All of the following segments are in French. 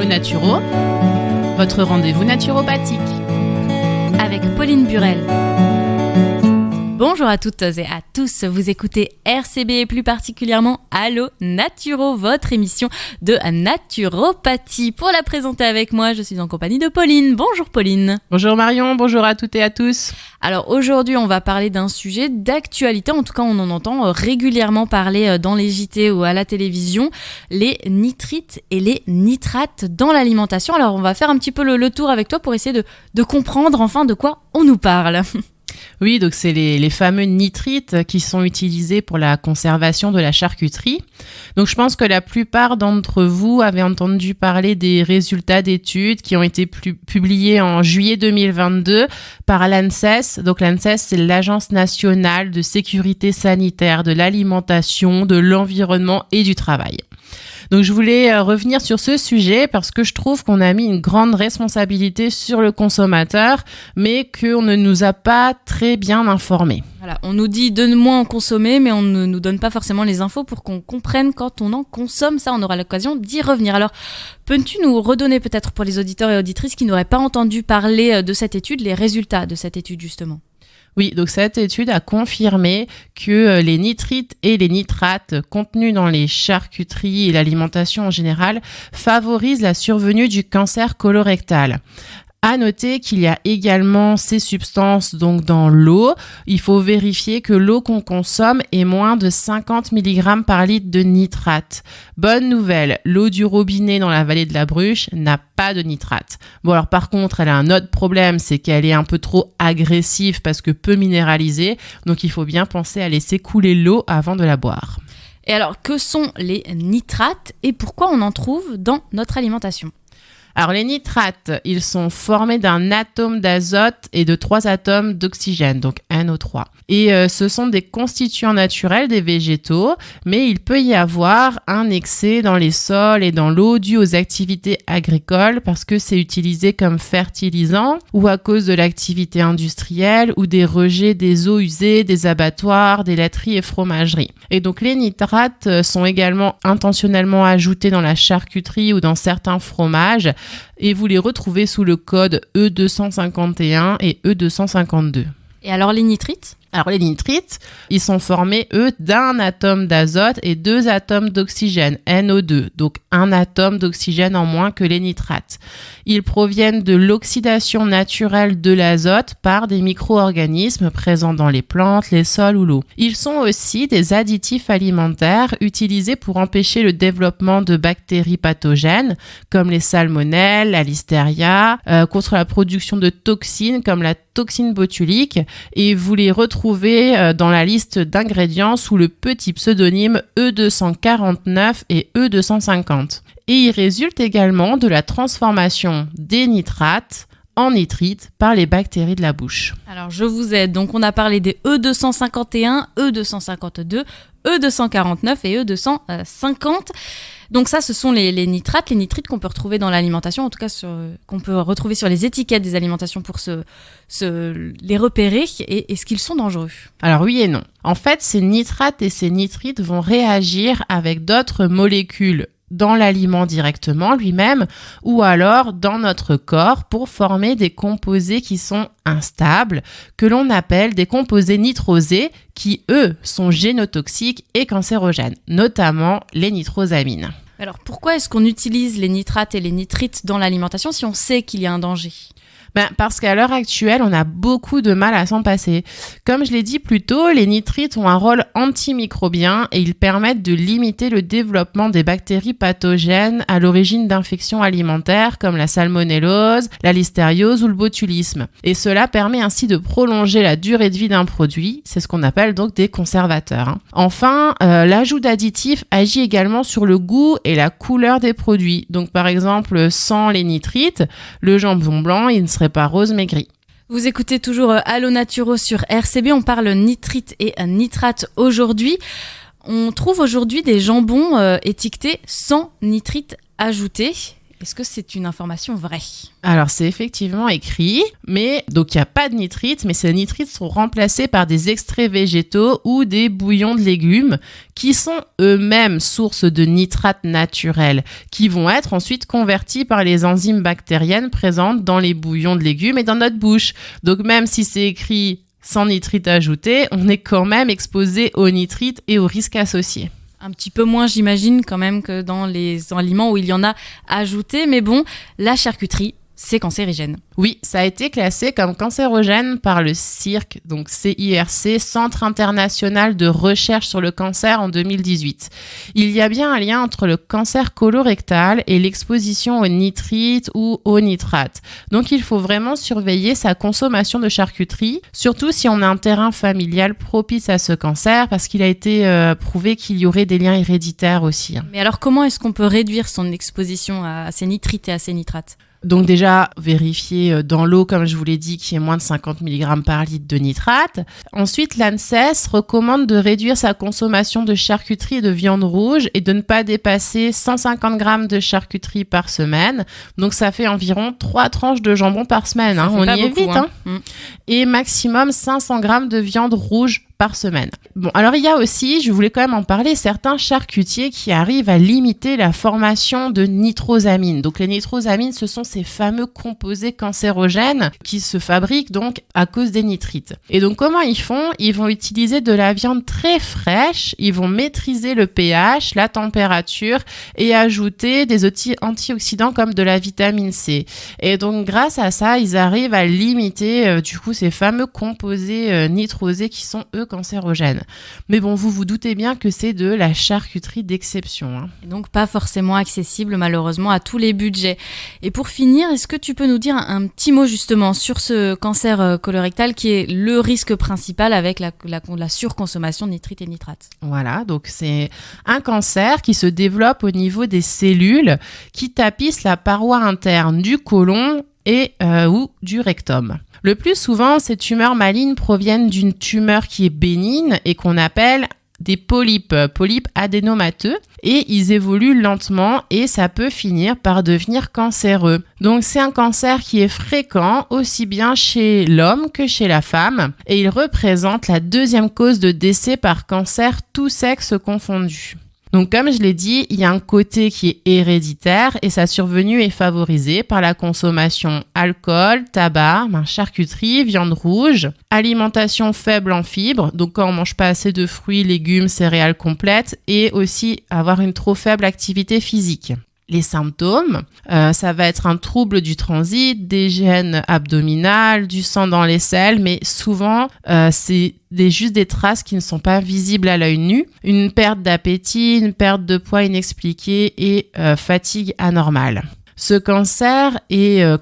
Naturo, votre rendez-vous naturopathique. Avec Pauline Burel. Bonjour à toutes et à tous, vous écoutez RCB et plus particulièrement Allo Naturo, votre émission de naturopathie. Pour la présenter avec moi, je suis en compagnie de Pauline. Bonjour Pauline. Bonjour Marion, bonjour à toutes et à tous. Alors aujourd'hui, on va parler d'un sujet d'actualité, en tout cas on en entend régulièrement parler dans les JT ou à la télévision, les nitrites et les nitrates dans l'alimentation. Alors on va faire un petit peu le tour avec toi pour essayer de comprendre enfin de quoi on nous parle. Oui, donc c'est les fameux nitrites qui sont utilisés pour la conservation de la charcuterie. Donc je pense que la plupart d'entre vous avaient entendu parler des résultats d'études qui ont été publiés en juillet 2022 par l'ANSES. Donc l'ANSES, c'est l'Agence nationale de sécurité sanitaire de l'alimentation, de l'environnement et du travail. Donc je voulais revenir sur ce sujet parce que je trouve qu'on a mis une grande responsabilité sur le consommateur, mais qu'on ne nous a pas très bien informés. Voilà, on nous dit donne-moi en consommer, mais on ne nous donne pas forcément les infos pour qu'on comprenne quand on en consomme. Ça, on aura l'occasion d'y revenir. Alors, peux-tu nous redonner peut-être pour les auditeurs et auditrices qui n'auraient pas entendu parler de cette étude, les résultats de cette étude justement ? Oui, donc cette étude a confirmé que les nitrites et les nitrates contenus dans les charcuteries et l'alimentation en général favorisent la survenue du cancer colorectal. À noter qu'il y a également ces substances donc dans l'eau. Il faut vérifier que l'eau qu'on consomme est moins de 50 mg par litre de nitrate. Bonne nouvelle, l'eau du robinet dans la vallée de la Bruche n'a pas de nitrate. Bon alors par contre, elle a un autre problème, c'est qu'elle est un peu trop agressive parce que peu minéralisée. Donc il faut bien penser à laisser couler l'eau avant de la boire. Et alors, que sont les nitrates et pourquoi on en trouve dans notre alimentation ? Alors les nitrates, ils sont formés d'un atome d'azote et de 3 atomes d'oxygène, donc NO3. Et ce sont des constituants naturels des végétaux, mais il peut y avoir un excès dans les sols et dans l'eau dû aux activités agricoles parce que c'est utilisé comme fertilisant ou à cause de l'activité industrielle ou des rejets des eaux usées, des abattoirs, des laiteries et fromageries. Et donc les nitrates sont également intentionnellement ajoutés dans la charcuterie ou dans certains fromages et vous les retrouvez sous le code E251 et E252. Et alors les nitrites ? Alors les nitrites, ils sont formés, eux, d'un atome d'azote et 2 atomes d'oxygène, NO2, donc un atome d'oxygène en moins que les nitrates. Ils proviennent de l'oxydation naturelle de l'azote par des micro-organismes présents dans les plantes, les sols ou l'eau. Ils sont aussi des additifs alimentaires utilisés pour empêcher le développement de bactéries pathogènes comme les salmonelles, la listeria, contre la production de toxines comme la toxine botulique, et vous les retrouvez dans la liste d'ingrédients sous le petit pseudonyme E249 et E250. Et il résulte également de la transformation des nitrates en nitrites par les bactéries de la bouche. Alors je vous aide, donc on a parlé des E251, E252, E249 et E250. Donc ça, ce sont les nitrates qu'on peut retrouver dans l'alimentation, en tout cas qu'on peut retrouver sur les étiquettes des alimentations pour les repérer. Et est-ce qu'ils sont dangereux ? Alors oui et non. En fait, ces nitrates et ces nitrites vont réagir avec d'autres molécules dans l'aliment directement lui-même ou alors dans notre corps pour former des composés qui sont instables, que l'on appelle des composés nitrosés qui, eux, sont génotoxiques et cancérogènes, notamment les nitrosamines. Alors pourquoi est-ce qu'on utilise les nitrates et les nitrites dans l'alimentation si on sait qu'il y a un danger ? Parce qu'à l'heure actuelle, on a beaucoup de mal à s'en passer. Comme je l'ai dit plus tôt, les nitrites ont un rôle antimicrobien et ils permettent de limiter le développement des bactéries pathogènes à l'origine d'infections alimentaires comme la salmonellose, la listériose ou le botulisme. Et cela permet ainsi de prolonger la durée de vie d'un produit, c'est ce qu'on appelle donc des conservateurs. Enfin, l'ajout d'additifs agit également sur le goût et la couleur des produits. Donc par exemple, sans les nitrites, le jambon blanc, il ne serait pas rose mais gris. Vous écoutez toujours Allo Naturo sur RCB, on parle nitrites et nitrates aujourd'hui. On trouve aujourd'hui des jambons étiquetés sans nitrites ajoutés. Est-ce que c'est une information vraie ? Alors, c'est effectivement écrit, mais donc il n'y a pas de nitrites, mais ces nitrites sont remplacés par des extraits végétaux ou des bouillons de légumes qui sont eux-mêmes sources de nitrates naturels, qui vont être ensuite convertis par les enzymes bactériennes présentes dans les bouillons de légumes et dans notre bouche. Donc, même si c'est écrit sans nitrite ajouté, on est quand même exposé aux nitrites et aux risques associés. Un petit peu moins, j'imagine, quand même, que dans les aliments où il y en a ajouté. Mais bon, la charcuterie, c'est cancérigène. Oui, ça a été classé comme cancérogène par le CIRC, donc CIRC, Centre international de recherche sur le cancer en 2018. Il y a bien un lien entre le cancer colorectal et l'exposition aux nitrites ou aux nitrates. Donc il faut vraiment surveiller sa consommation de charcuterie, surtout si on a un terrain familial propice à ce cancer, parce qu'il a été prouvé qu'il y aurait des liens héréditaires aussi. Mais alors comment est-ce qu'on peut réduire son exposition à ces nitrites et à ces nitrates ? Donc déjà, vérifier dans l'eau, comme je vous l'ai dit, qu'il y ait moins de 50 mg par litre de nitrate. Ensuite, l'ANSES recommande de réduire sa consommation de charcuterie et de viande rouge et de ne pas dépasser 150 g de charcuterie par semaine. Donc ça fait environ 3 tranches de jambon par semaine. On y est vite. Et maximum 500 g de viande rouge par semaine. Bon, alors il y a aussi, je voulais quand même en parler, certains charcutiers qui arrivent à limiter la formation de nitrosamines. Donc les nitrosamines, ce sont ces fameux composés cancérogènes qui se fabriquent donc à cause des nitrites. Et donc comment ils font ? Ils vont utiliser de la viande très fraîche, ils vont maîtriser le pH, la température et ajouter des antioxydants comme de la vitamine C. Et donc grâce à ça, ils arrivent à limiter du coup ces fameux composés nitrosés qui sont eux cancérogènes. Mais bon, vous vous doutez bien que c'est de la charcuterie d'exception. Et donc pas forcément accessible malheureusement à tous les budgets. Et pour finir, est-ce que tu peux nous dire un petit mot justement sur ce cancer colorectal qui est le risque principal avec la surconsommation de nitrites et nitrates ? Voilà, donc c'est un cancer qui se développe au niveau des cellules qui tapissent la paroi interne du côlon et ou du rectum. Le plus souvent, ces tumeurs malignes proviennent d'une tumeur qui est bénigne et qu'on appelle des polypes adénomateux, et ils évoluent lentement et ça peut finir par devenir cancéreux. Donc c'est un cancer qui est fréquent aussi bien chez l'homme que chez la femme et il représente la 2e cause de décès par cancer tous sexes confondus. Donc comme je l'ai dit, il y a un côté qui est héréditaire et sa survenue est favorisée par la consommation alcool, tabac, charcuterie, viande rouge, alimentation faible en fibres, donc quand on mange pas assez de fruits, légumes, céréales complètes et aussi avoir une trop faible activité physique. Les symptômes, ça va être un trouble du transit, des gènes abdominales, du sang dans les selles, mais souvent c'est juste des traces qui ne sont pas visibles à l'œil nu, une perte d'appétit, une perte de poids inexpliquée et fatigue anormale. Ce cancer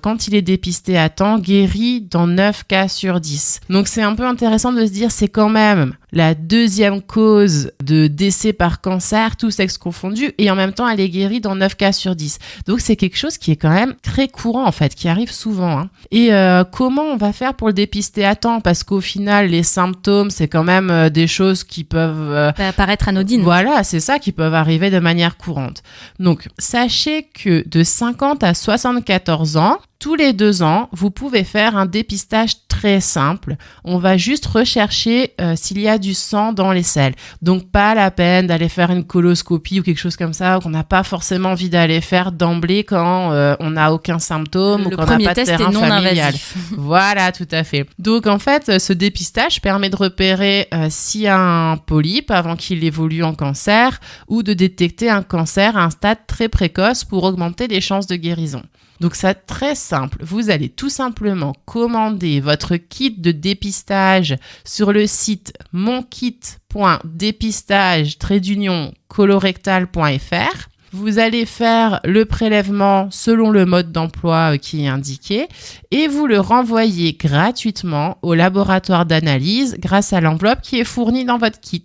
quand il est dépisté à temps, guérit dans 9 cas sur 10. Donc c'est un peu intéressant de se dire c'est quand même la 2e cause de décès par cancer, tous sexes confondus, et en même temps elle est guérie dans 9 cas sur 10. Donc c'est quelque chose qui est quand même très courant en fait, qui arrive souvent. Et comment on va faire pour le dépister à temps ? Parce qu'au final les symptômes c'est quand même des choses qui peuvent paraître anodines. Voilà, c'est ça, qui peuvent arriver de manière courante. Donc sachez que de 50 à 74 ans, tous les 2 ans, vous pouvez faire un dépistage très simple. On va juste rechercher s'il y a du sang dans les selles. Donc, pas la peine d'aller faire une coloscopie ou quelque chose comme ça, qu'on n'a pas forcément envie d'aller faire d'emblée quand on n'a aucun symptôme ou qu'on n'a pas de terrain familial. Voilà, tout à fait. Donc, en fait, ce dépistage permet de repérer s'il y a un polype avant qu'il évolue en cancer ou de détecter un cancer à un stade très précoce pour augmenter les chances de guérison. Donc c'est très simple, vous allez tout simplement commander votre kit de dépistage sur le site monkit.dépistage-colorectal.fr. Vous allez faire le prélèvement selon le mode d'emploi qui est indiqué et vous le renvoyez gratuitement au laboratoire d'analyse grâce à l'enveloppe qui est fournie dans votre kit.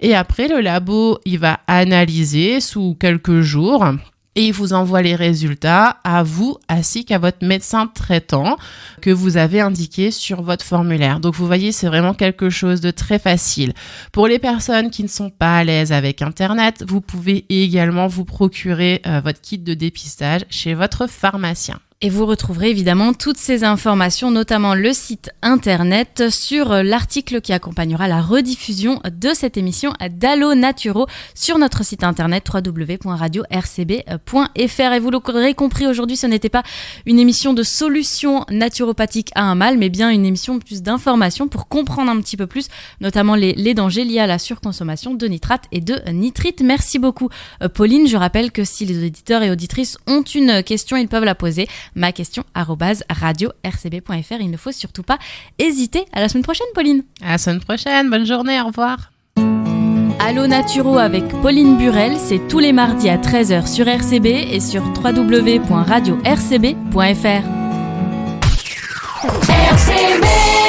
Et après, le labo, il va analyser sous quelques jours et il vous envoie les résultats à vous ainsi qu'à votre médecin traitant que vous avez indiqué sur votre formulaire. Donc vous voyez, c'est vraiment quelque chose de très facile. Pour les personnes qui ne sont pas à l'aise avec Internet, vous pouvez également vous procurer votre kit de dépistage chez votre pharmacien. Et vous retrouverez évidemment toutes ces informations, notamment le site internet, sur l'article qui accompagnera la rediffusion de cette émission d'Allo Naturo sur notre site internet www.radio-rcb.fr. Et vous l'aurez compris, aujourd'hui, ce n'était pas une émission de solutions naturopathiques à un mal, mais bien une émission plus d'informations pour comprendre un petit peu plus, notamment les dangers liés à la surconsommation de nitrates et de nitrites. Merci beaucoup, Pauline. Je rappelle que si les auditeurs et auditrices ont une question, ils peuvent la poser. Ma question @radio-rcb.fr. Il ne faut surtout pas hésiter. À la semaine prochaine, Pauline. À la semaine prochaine. Bonne journée. Au revoir. Allo Naturo avec Pauline Burel, c'est tous les mardis à 13h sur RCB et sur www.radio-rcb.fr. RCB